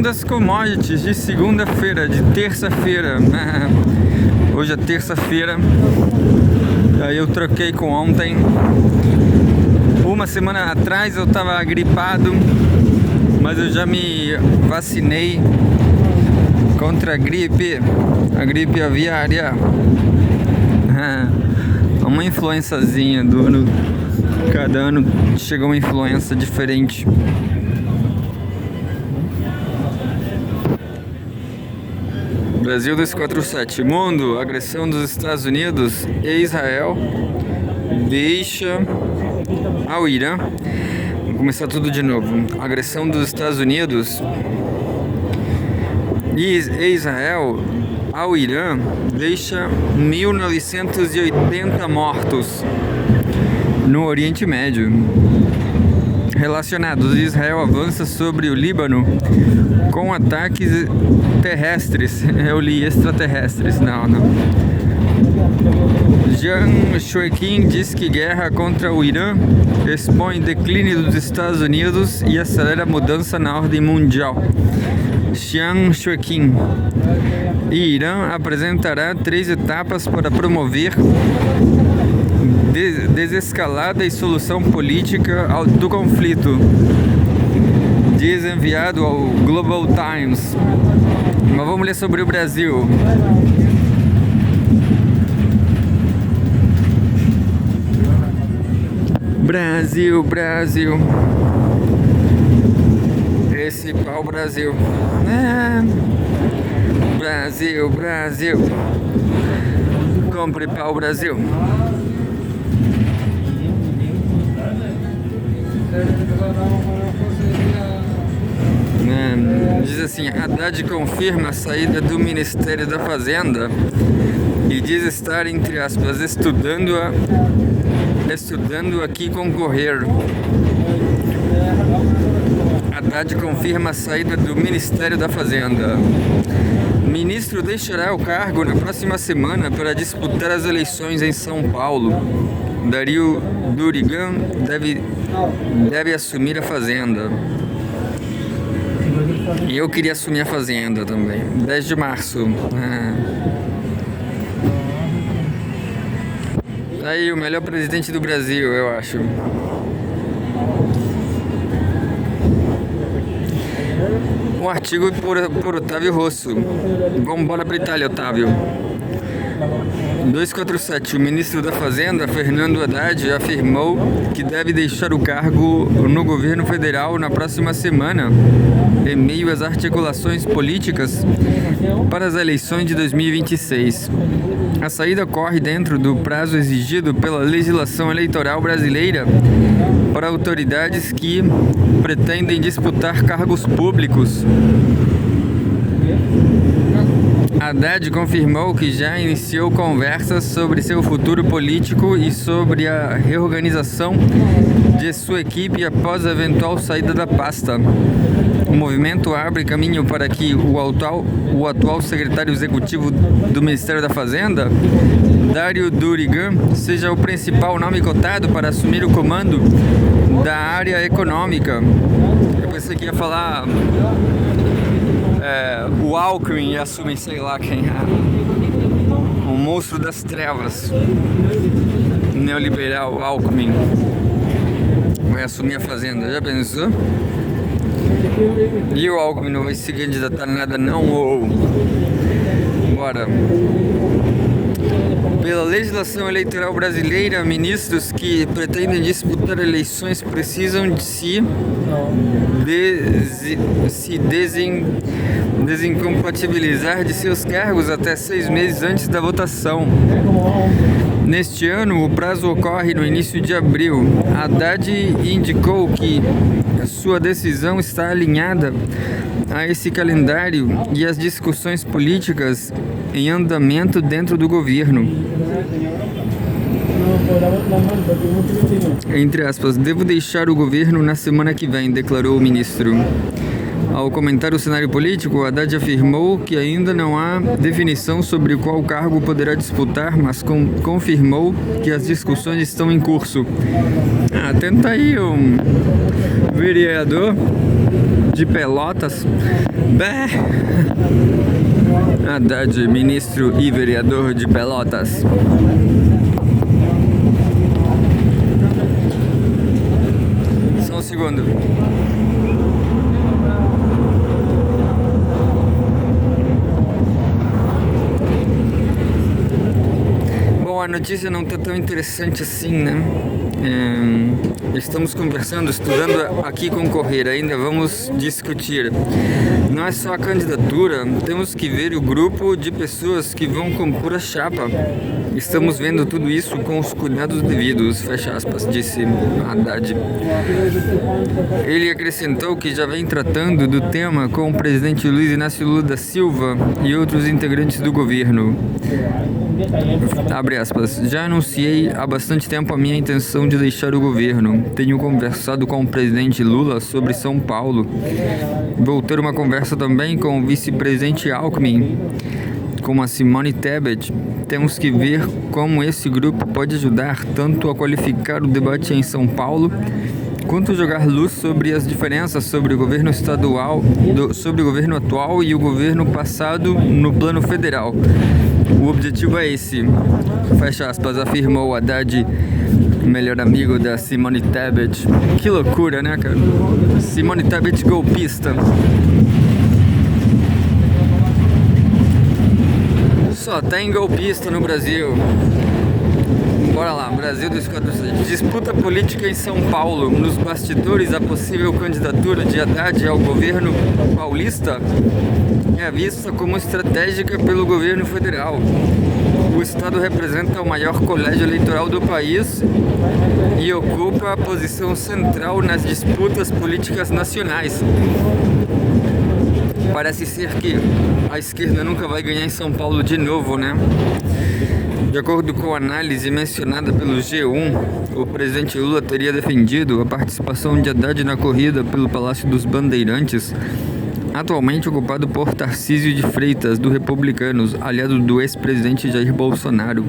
das commodities de segunda-feira, de terça-feira. Hoje é terça-feira. Aí eu troquei com ontem. Uma semana atrás eu tava gripado, mas eu já me vacinei contra a gripe aviária. Uma influençazinha do ano. Cada ano chega uma influença diferente. Brasil 247. Mundo, agressão dos Estados Unidos e Israel deixa ao Irã. Vou começar tudo de novo. Agressão dos Estados Unidos e Israel ao Irã deixa 1980 mortos no Oriente Médio. Relacionados, Israel avança sobre o Líbano com ataques terrestres. Eu li extraterrestres, não. Jang Choi-Kim diz que guerra contra o Irã expõe declínio dos Estados Unidos e acelera a mudança na ordem mundial. Jang Choi-Kim. Irã apresentará 3 etapas para promover desescalada e solução política do conflito, diz enviado ao Global Times. Mas vamos ler sobre o Brasil. Brasil. Esse pau Brasil. Brasil. Compre pau Brasil. Diz assim: Haddad confirma a saída do Ministério da Fazenda e diz estar, entre aspas, estudando a que concorrer. Haddad confirma a saída do Ministério da Fazenda. Ministro deixará o cargo na próxima semana para disputar as eleições em São Paulo. Dario Durigan deve assumir a Fazenda. E eu queria assumir a Fazenda também. 10 de março. Tá aí o melhor presidente do Brasil, eu acho. Um artigo por Otávio Rosso. Vamos embora para Itália, Otávio. 247. O ministro da Fazenda, Fernando Haddad, afirmou que deve deixar o cargo no governo federal na próxima semana, em meio às articulações políticas para as eleições de 2026. A saída ocorre dentro do prazo exigido pela legislação eleitoral brasileira para autoridades que pretendem disputar cargos públicos. Haddad confirmou que já iniciou conversas sobre seu futuro político e sobre a reorganização de sua equipe após a eventual saída da pasta. O movimento abre caminho para que o atual secretário executivo do Ministério da Fazenda, Dario Durigan, seja o principal nome cotado para assumir o comando da área econômica. Eu pensei que ia falar o Alckmin e assumir sei lá quem é. O monstro das trevas. Neoliberal Alckmin vai assumir a Fazenda. Já pensou? E o Alckmin não vai se candidatar a nada não? Bora. Pela legislação eleitoral brasileira, ministros que pretendem disputar eleições precisam de se desincompatibilizar de seus cargos até 6 meses antes da votação. Neste ano, o prazo ocorre no início de abril. Haddad indicou que sua decisão está alinhada a esse calendário e as discussões políticas em andamento dentro do governo. Entre aspas, devo deixar o governo na semana que vem, declarou o ministro. Ao comentar o cenário político, Haddad afirmou que ainda não há definição sobre qual cargo poderá disputar, mas confirmou que as discussões estão em curso. Tenta aí um vereador de Pelotas. Haddad, ministro e vereador de Pelotas. Só um segundo. Bom, a notícia não está tão interessante assim, né? Estamos conversando, estudando aqui concorrer, ainda vamos discutir. Não é só a candidatura, temos que ver o grupo de pessoas que vão compor a chapa. Estamos vendo tudo isso com os cuidados devidos, fecha aspas, disse Haddad. Ele acrescentou que já vem tratando do tema com o presidente Luiz Inácio Lula da Silva e outros integrantes do governo. Abre aspas, já anunciei há bastante tempo a minha intenção de deixar o governo. Tenho conversado com o presidente Lula sobre São Paulo. Vou ter uma conversa também com o vice-presidente Alckmin, com a Simone Tebet. Temos que ver como esse grupo pode ajudar tanto a qualificar o debate em São Paulo, quanto jogar luz sobre as diferenças sobre o governo estadual, sobre o governo atual e o governo passado no plano federal. O objetivo é esse, fecha aspas, afirmou Haddad, melhor amigo da Simone Tebet. Que loucura, né, cara? Simone Tebet golpista. Só tem golpista no Brasil. Bora lá, Brasil 246. Disputa política em São Paulo. Nos bastidores, a possível candidatura de Haddad ao governo paulista é vista como estratégica pelo governo federal. O estado representa o maior colégio eleitoral do país e ocupa a posição central nas disputas políticas nacionais. Parece ser que a esquerda nunca vai ganhar em São Paulo de novo, né? De acordo com a análise mencionada pelo G1, o presidente Lula teria defendido a participação de Haddad na corrida pelo Palácio dos Bandeirantes, atualmente ocupado por Tarcísio de Freitas, do Republicanos, aliado do ex-presidente Jair Bolsonaro.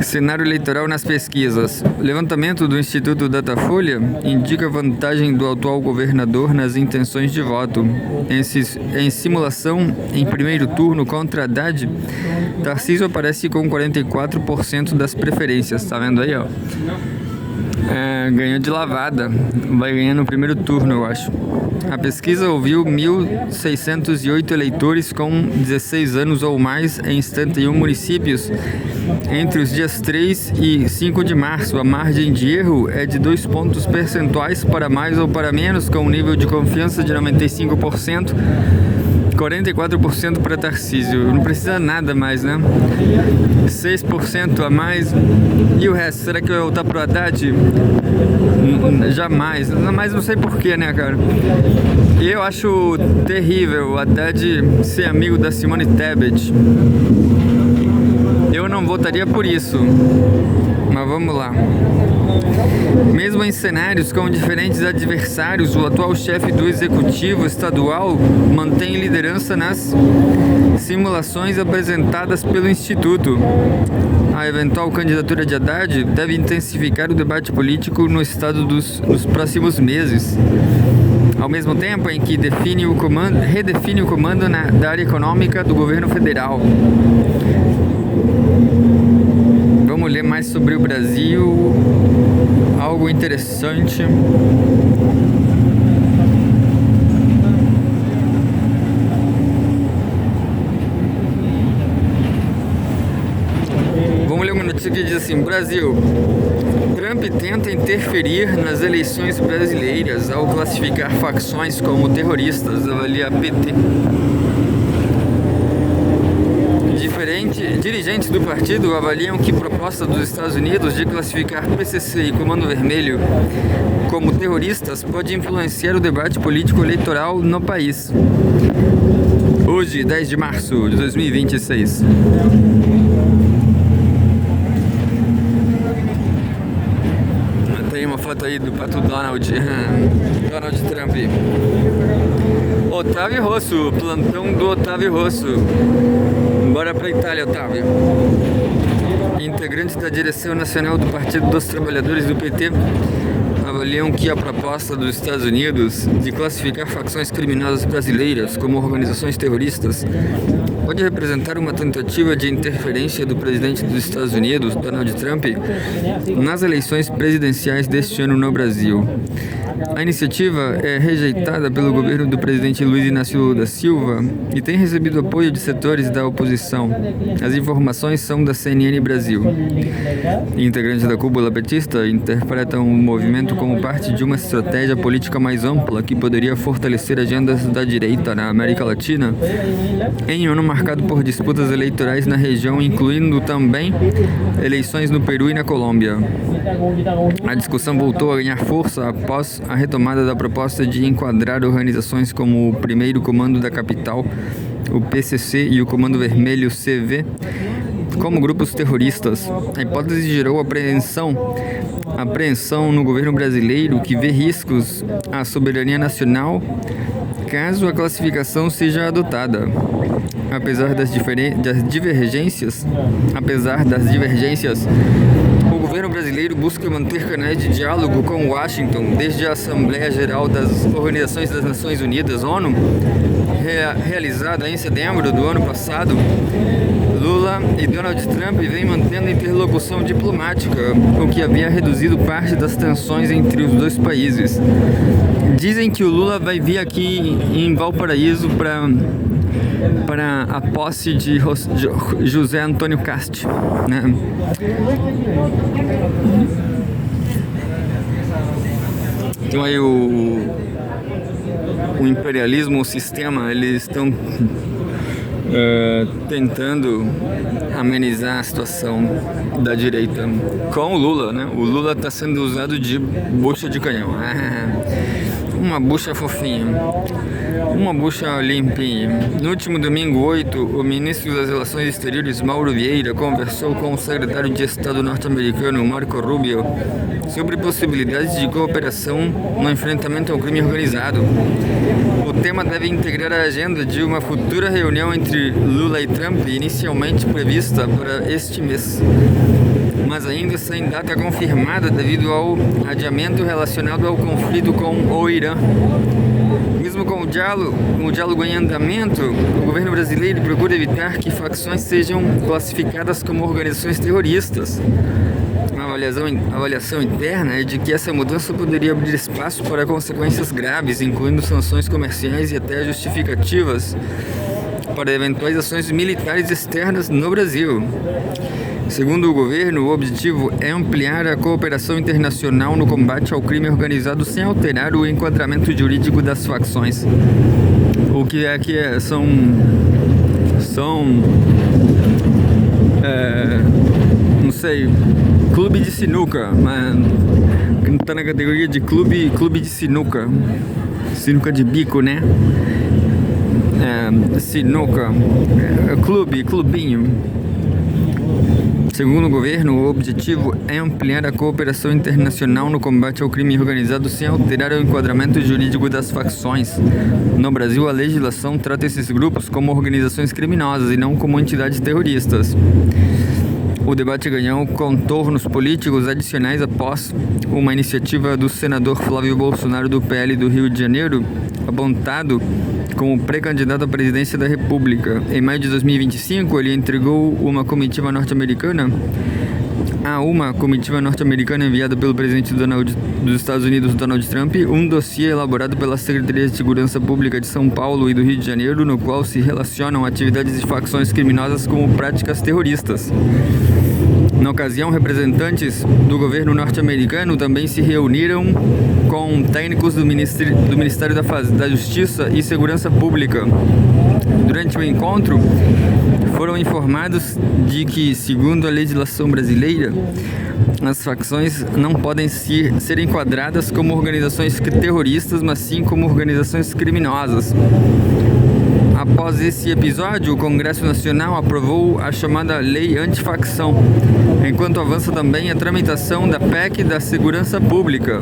Cenário eleitoral nas pesquisas. O levantamento do Instituto Datafolha indica vantagem do atual governador nas intenções de voto. Em simulação, em primeiro turno contra Haddad, Tarcísio aparece com 44% das preferências. Tá vendo aí, ó? Ganhou de lavada. Vai ganhar no primeiro turno, eu acho. A pesquisa ouviu 1.608 eleitores com 16 anos ou mais em 71 municípios entre os dias 3 e 5 de março. A margem de erro é de 2 pontos percentuais para mais ou para menos, com um nível de confiança de 95%, 44% para Tarcísio. Não precisa nada mais, né? 6% a mais. E o resto? Será que vai voltar pro Haddad? Jamais. Mas não sei porquê, né, cara? Eu acho terrível o Haddad ser amigo da Simone Tebet. Eu não votaria por isso. Mas vamos lá. Mesmo em cenários com diferentes adversários, o atual chefe do executivo estadual mantém liderança nas simulações apresentadas pelo Instituto. A eventual candidatura de Haddad deve intensificar o debate político no estado nos próximos meses, ao mesmo tempo em que redefine o comando da área econômica do governo federal. Vamos ler mais sobre o Brasil, algo interessante. Vamos ler uma notícia que diz assim: Brasil, Trump tenta interferir nas eleições brasileiras ao classificar facções como terroristas, avalia a PT. Dirigentes do partido avaliam que a proposta dos Estados Unidos de classificar PCC e Comando Vermelho como terroristas pode influenciar o debate político eleitoral no país. Hoje, 10 de março de 2026. Tem uma foto aí do pato Donald Trump. Otávio Rosso, plantão do Otávio Rosso. Bora pra Itália, Otávio. Integrante da direção nacional do Partido dos Trabalhadores do PT avaliam que a proposta dos Estados Unidos de classificar facções criminosas brasileiras como organizações terroristas pode representar uma tentativa de interferência do presidente dos Estados Unidos, Donald Trump, nas eleições presidenciais deste ano no Brasil. A iniciativa é rejeitada pelo governo do presidente Luiz Inácio Lula da Silva e tem recebido apoio de setores da oposição. As informações são da CNN Brasil. Integrantes da cúpula petista interpretam o movimento como parte de uma estratégia política mais ampla que poderia fortalecer agendas da direita na América Latina em um ano marcado por disputas eleitorais na região, incluindo também eleições no Peru e na Colômbia. A discussão voltou a ganhar força após a retomada da proposta de enquadrar organizações como o Primeiro Comando da Capital, o PCC, e o Comando Vermelho CV como grupos terroristas. A hipótese gerou apreensão no governo brasileiro, que vê riscos à soberania nacional caso a classificação seja adotada. Apesar das divergências, o governo brasileiro busca manter canais de diálogo com Washington desde a Assembleia Geral das Organizações das Nações Unidas, ONU, realizada em setembro do ano passado. Lula e Donald Trump vêm mantendo interlocução diplomática, o que havia reduzido parte das tensões entre os dois países. Dizem que o Lula vai vir aqui em Valparaíso para a posse de José Antônio Cast, né? Então aí o imperialismo, o sistema, eles estão tentando amenizar a situação da direita com o Lula, né? O Lula está sendo usado de bucha de canhão. Uma bucha fofinha, uma bucha limpinha. No último domingo 8, o ministro das Relações Exteriores, Mauro Vieira, conversou com o secretário de Estado norte-americano, Marco Rubio, sobre possibilidades de cooperação no enfrentamento ao crime organizado. O tema deve integrar a agenda de uma futura reunião entre Lula e Trump, inicialmente prevista para este mês, mas ainda sem data confirmada devido ao adiamento relacionado ao conflito com o Irã. Mesmo com o diálogo em andamento, o governo brasileiro procura evitar que facções sejam classificadas como organizações terroristas. Uma avaliação interna é de que essa mudança poderia abrir espaço para consequências graves, incluindo sanções comerciais e até justificativas para eventuais ações militares externas no Brasil. Segundo o governo, o objetivo é ampliar a cooperação internacional no combate ao crime organizado sem alterar o enquadramento jurídico das facções. O que é que são não sei, clube de sinuca, mas tá na categoria de clube de sinuca de bico, né? Sinuca, clubinho. Segundo o governo, o objetivo é ampliar a cooperação internacional no combate ao crime organizado sem alterar o enquadramento jurídico das facções. No Brasil, a legislação trata esses grupos como organizações criminosas e não como entidades terroristas. O debate ganhou contornos políticos adicionais após uma iniciativa do senador Flávio Bolsonaro do PL do Rio de Janeiro, apontado como pré-candidato à presidência da República. Em maio de 2025, ele entregou uma comitiva norte-americana enviada pelo presidente dos Estados Unidos, Donald Trump, um dossiê elaborado pela Secretaria de Segurança Pública de São Paulo e do Rio de Janeiro, no qual se relacionam atividades de facções criminosas como práticas terroristas. Na ocasião, representantes do governo norte-americano também se reuniram com técnicos do Ministério da Justiça e Segurança Pública. Durante o encontro, foram informados de que, segundo a legislação brasileira, as facções não podem ser enquadradas como organizações terroristas, mas sim como organizações criminosas. Após esse episódio, o Congresso Nacional aprovou a chamada Lei Antifacção, enquanto avança também a tramitação da PEC da Segurança Pública.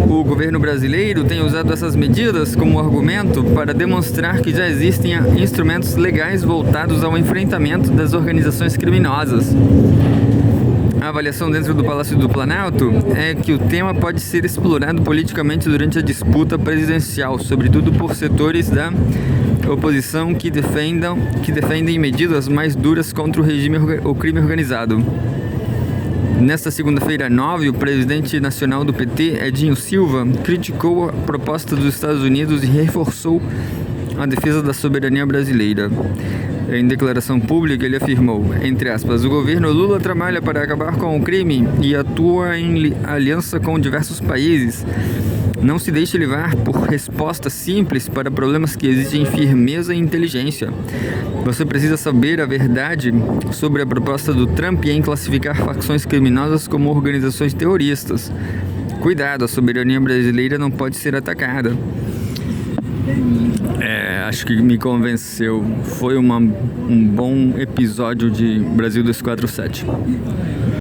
O governo brasileiro tem usado essas medidas como argumento para demonstrar que já existem instrumentos legais voltados ao enfrentamento das organizações criminosas. A avaliação dentro do Palácio do Planalto é que o tema pode ser explorado politicamente durante a disputa presidencial, sobretudo por setores da oposição que defendem medidas mais duras contra o crime organizado. Nesta segunda-feira 9, o presidente nacional do PT, Edinho Silva, criticou a proposta dos Estados Unidos e reforçou a defesa da soberania brasileira. Em declaração pública, ele afirmou, entre aspas, o governo Lula trabalha para acabar com o crime e atua em aliança com diversos países. Não se deixe levar por respostas simples para problemas que exigem firmeza e inteligência. Você precisa saber a verdade sobre a proposta do Trump em classificar facções criminosas como organizações terroristas. Cuidado, a soberania brasileira não pode ser atacada. Acho que me convenceu. Foi um bom episódio de Brasil 247.